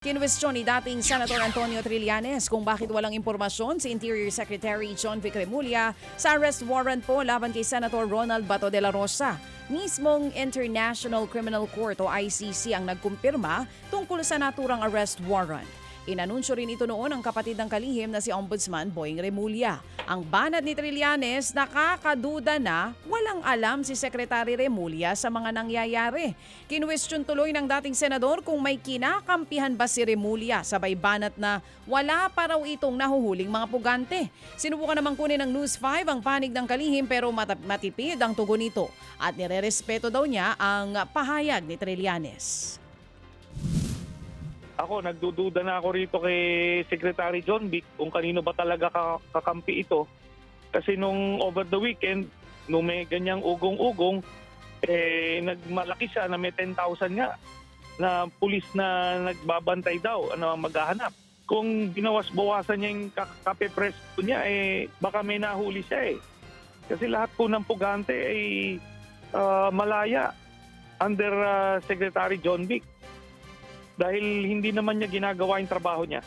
Kinwestiyon ni dating Senator Antonio Trillanes kung bakit walang impormasyon si Interior Secretary John Vic Remulla sa arrest warrant po laban kay Senator Ronald Bato de la Rosa. Mismong International Criminal Court o ICC ang nagkumpirma tungkol sa naturang arrest warrant. Inanunsyo rin ito noon ang kapatid ng kalihim na si Ombudsman Boying Remulla. Ang banat ni Trillanes, nakakaduda na walang alam si Secretary Remulla sa mga nangyayari. Kinwestiyon tuloy ng dating senador kung may kinakampihan ba si Remulla, sabay banat na wala pa raw itong nahuhuling mga pugante. Sinubukan namang kunin ng News 5 ang panig ng kalihim pero matipid ang tugon nito at nirerespeto daw niya ang pahayag ni Trillanes. Ako, nagdududa na ako rito kay Secretary John Vic kung kanino ba talaga kakampi ito. Kasi nung over the weekend, nung may ganyang ugong-ugong, nagmalaki siya na may 10,000 nga na pulis na nagbabantay daw, maghahanap. Kung binawas-bawasan niya yung kape-press niya, baka may nahuli siya . Kasi lahat po ng pugante ay malaya under Secretary John Vic. Dahil hindi naman niya ginagawa yung trabaho niya.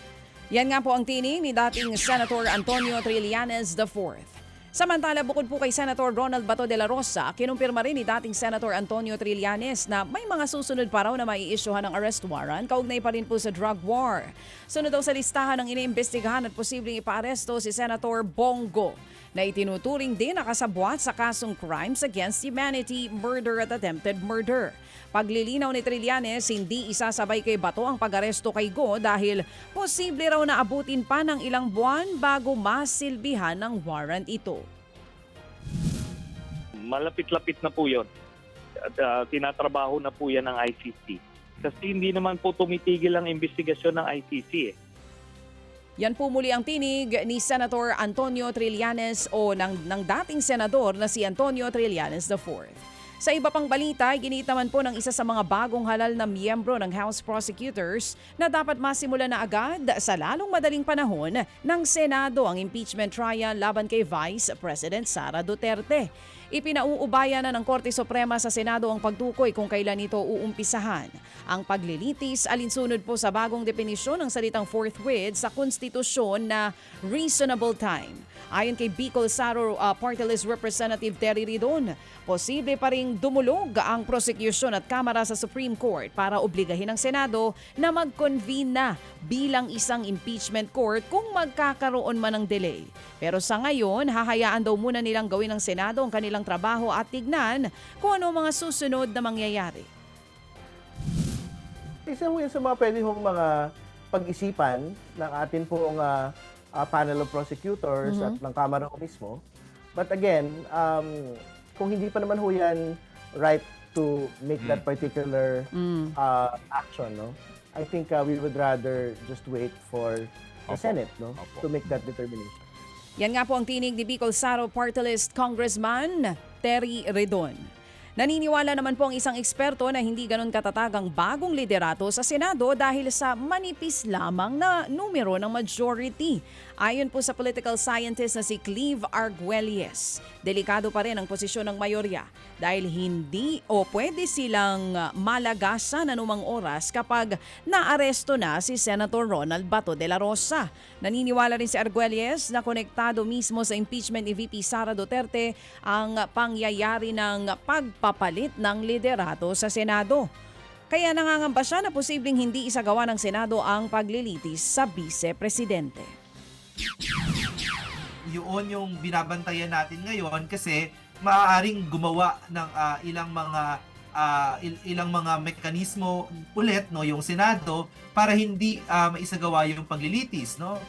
Yan nga po ang tinig ni dating Senator Antonio Trillanes IV. Samantala, bukod po kay Senator Ronald Bato de la Rosa, kinumpirma rin ni dating Senator Antonio Trillanes na may mga susunod pa raw na maiisyuhan ng arrest warrant kaugnay pa rin po sa drug war. Sunod daw sa listahan ng iniimbestigahan at posibleng ipaaresto si Senator Bongo na itinuturing din nakasabwat sa kasong crimes against humanity, murder at attempted murder. Paglilinaw ni Trillanes, hindi isasabay kay Bato ang pag-aresto kay Go dahil posible raw na abutin pa ng ilang buwan bago masilbihan ng warrant ito. Malapit-lapit na po yun. At tinatrabaho na po yan ng ICC. Kasi hindi naman po tumitigil ang investigasyon ng ICC . Yan po muli ang tinig ni Senator Antonio Trillanes o ng dating senador na si Antonio Trillanes IV. Sa iba pang balita, ginit naman po ng isa sa mga bagong halal na miyembro ng House Prosecutors na dapat masimula na agad sa lalong madaling panahon ng Senado ang impeachment trial laban kay Vice President Sara Duterte. Ipinauubaya na ng Korte Suprema sa Senado ang pagtukoy kung kailan ito uumpisahan. Ang paglilitis alinsunod po sa bagong definisyon ng salitang forthwith sa konstitusyon na reasonable time. Ayon kay Bicol Saro Party List Representative Terry Ridon, posible pa ring dumulog ang prosecution at Kamara sa Supreme Court para obligahin ang Senado na mag-convene na bilang isang impeachment court kung magkakaroon man ng delay. Pero sa ngayon, hahayaan daw muna nilang gawin ng Senado ang kanilang trabaho at tignan kung ano mga susunod na mangyayari. Isa mo yun sa mga pwede hong mga pag-isipan ng atin pong panel of prosecutors at ng Kamara ko mismo. But again, kung hindi pa naman ho yan right to make that particular action, no? I think we would rather just wait for the Senate, no, to make that determination. Yan nga po ang tinig ni Bicol Saro Party List Congressman Terry Ridon. Naniniwala naman po ang isang eksperto na hindi ganun katatag ang bagong liderato sa Senado dahil sa manipis lamang na numero ng majority. Ayon po sa political scientist na si Cleve Arguelles, delikado pa rin ang posisyon ng mayorya dahil hindi o pwede silang malagasan anumang oras kapag naaresto na si Senator Ronald Bato de la Rosa. Naniniwala rin si Arguelles na konektado mismo sa impeachment ni VP Sara Duterte ang pangyayari ng pagpapalit ng liderato sa Senado. Kaya nangangamba siya na posibleng hindi isagawa ng Senado ang paglilitis sa Vice-Presidente. Yun yung binabantayan natin ngayon kasi maaaring gumawa ng ilang mga mekanismo ulit, no, yung Senado para hindi maisagawa yung paglilitis, no.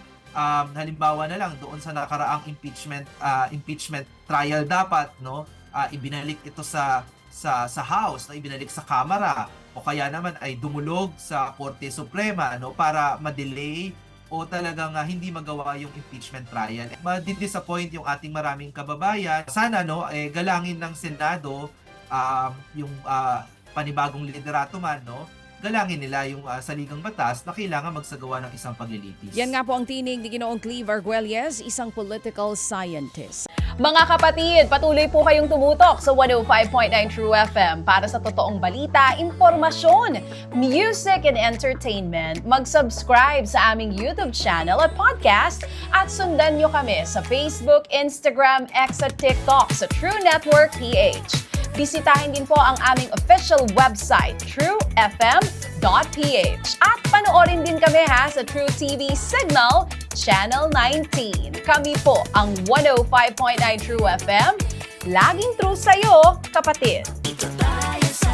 Halimbawa na lang doon sa nakaraang impeachment trial dapat, no, ibinalik ito sa House, no, ibinalik sa Kamara o kaya naman ay dumulog sa Korte Suprema, no, para ma-delay o talagang hindi magawa yung impeachment trial. Madidisappoint yung ating maraming kababayan. Sana, no, galangin ng Senado yung panibagong liderato man, no, galangin nila yung saligang batas na kailangan magsagawa ng isang paglilitis. Yan nga po ang tinig ni Ginoong Cleve Arguelles, isang political scientist. Mga kapatid, patuloy po kayong tumutok sa 105.9 True FM para sa totoong balita, impormasyon, music and entertainment. Mag-subscribe sa aming YouTube channel at podcast at sundan nyo kami sa Facebook, Instagram, X at TikTok sa True Network PH. Bisitahin din po ang aming official website, truefm.ph. At panoorin din kami sa True TV Signal, Channel 19. Kami po ang 105.9 True FM. Laging true sa'yo, kapatid. Ito tayo sa